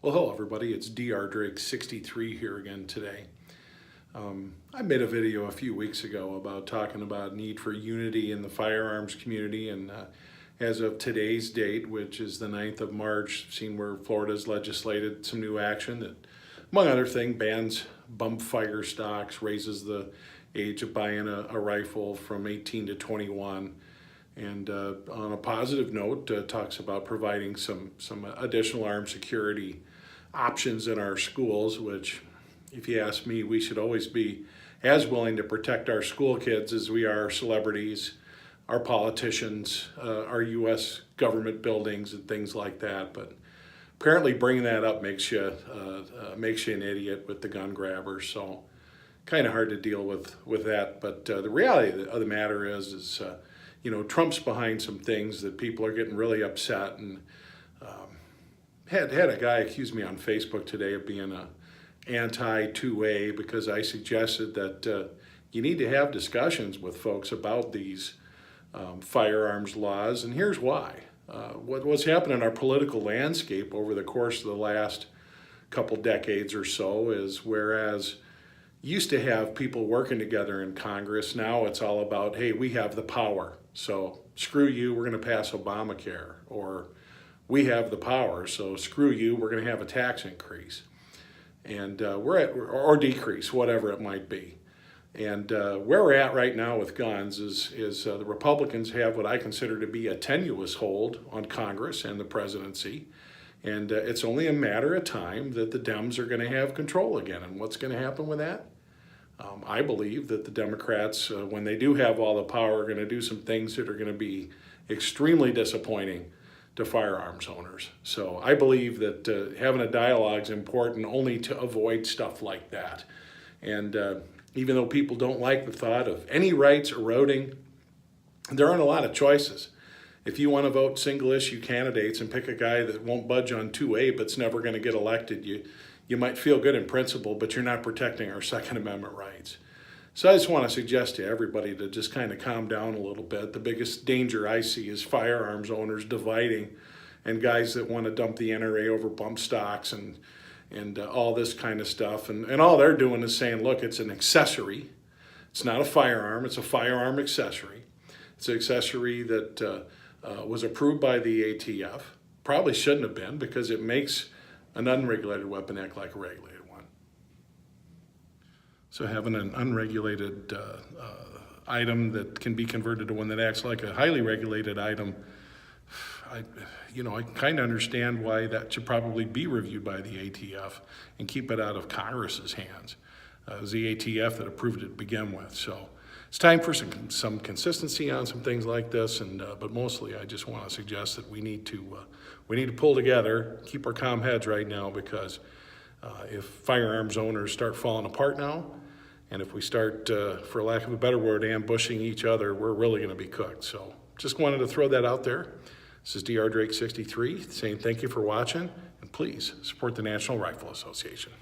Well, hello everybody, it's Dr. Drake 63 here again today. I made a video a few weeks ago about talking about need for unity in the firearms community, and as of today's date, which is the 9th of March, seen where Florida's legislated some new action that, among other things, bans bump fire stocks, raises the age of buying a rifle from 18 to 21, and on a positive note, talks about providing some additional armed security options in our schools, which, if you ask me, we should always be as willing to protect our school kids as we are our celebrities, our politicians, our U.S. government buildings and things like that. But apparently bringing that up makes you an idiot with the gun grabbers. So kind of hard to deal with that. But the reality of the matter is Trump's behind some things that people are getting really upset. And had a guy accuse me on Facebook today of being a anti-2A because I suggested that you need to have discussions with folks about these firearms laws, and here's why. What's happened in our political landscape over the course of the last couple decades or so is, whereas you used to have people working together in Congress, now it's all about, hey, we have the power, so screw you, we're going to pass Obamacare, or we have the power, so screw you, we're going to have a tax increase. And or decrease, whatever it might be. And where we're at right now with guns is the Republicans have what I consider to be a tenuous hold on Congress and the presidency. And it's only a matter of time that the Dems are going to have control again. And what's going to happen with that? I believe that the Democrats, when they do have all the power, are going to do some things that are going to be extremely disappointing to firearms owners. So I believe that having a dialogue is important only to avoid stuff like that. And even though people don't like the thought of any rights eroding, there aren't a lot of choices. If you want to vote single issue candidates and pick a guy that won't budge on 2A but's never going to get elected, you might feel good in principle, but you're not protecting our Second Amendment rights. So I just want to suggest to everybody to just kind of calm down a little bit. The biggest danger I see is firearms owners dividing, and guys that want to dump the NRA over bump stocks and all this kind of stuff. And all they're doing is saying, look, it's an accessory. It's not a firearm. It's a firearm accessory. It's an accessory that was approved by the ATF. Probably shouldn't have been, because it makes an unregulated weapon act like a regulated one. So having an unregulated item that can be converted to one that acts like a highly regulated item, I kind of understand why that should probably be reviewed by the ATF and keep it out of Congress's hands. It was the ATF that approved it to begin with. So it's time for some consistency on some things like this. And but mostly, I just want to suggest that we need to pull together, keep our calm heads right now, because if firearms owners start falling apart now, and if we start, for lack of a better word, ambushing each other, we're really going to be cooked. So just wanted to throw that out there. This is Dr. Drake 63 saying thank you for watching, and please support the National Rifle Association.